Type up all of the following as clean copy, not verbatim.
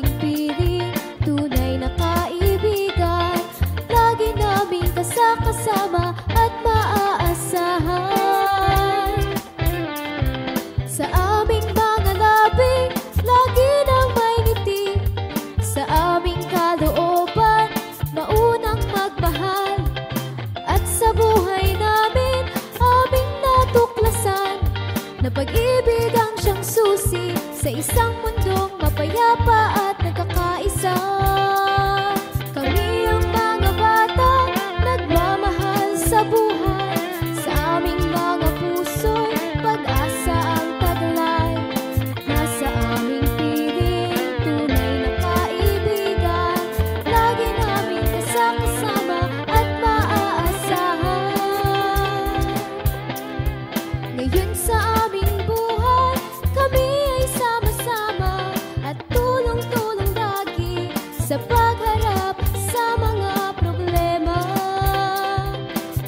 aming piling, tunay na kaibigan. Lagi naming kasama at maaasahan. Sa aming mga labi, lagi nang may ngiti. Sa aming kalooban, maunang magmahal. At sa buhay namin, aming natuklasan na pag-ibig ang siyang susi sa isang mundong mapayapa at nagkakaisa. Kami ang mga bata, nagmamahal sa buhay. Sa aming mga puso'y pag-asa ang taglay. Nasa aming piling, tunay na kaibigan. Lagi namin kasama at maaasahan. Ngayon sa aming buhay, kami ay sama-sama at tulong-tulong lagi sa pagharap sa mga problema.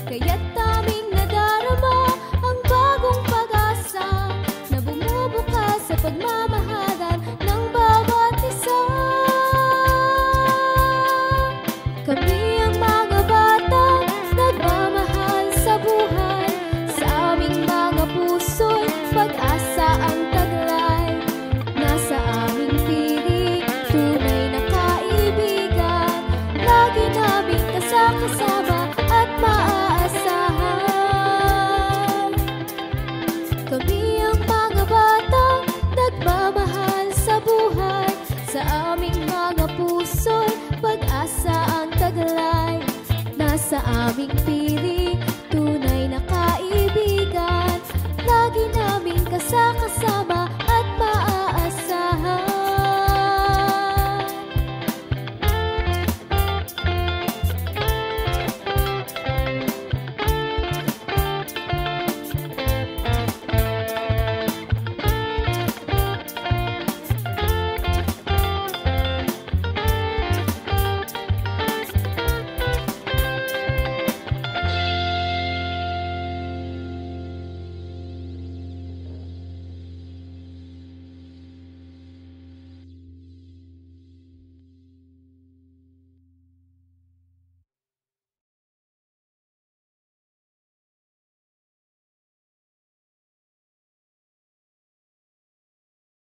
Kaya't aming nadarama ang bagong pag-asa na bumubukas sa pagmamahalan ng bawat isa. Kami ang mga bata, nagmamahal sa buhay. Sa aming mga puso'y pag-asa ang taglay. Nasa aming piling, tunay na kaibigan. Lagi naming kasama at maaasahan. Kami ang mga bata, nagmamahal sa buhay. Sa aming mga puso'y pag-asa ang taglay. Nasa aming piling,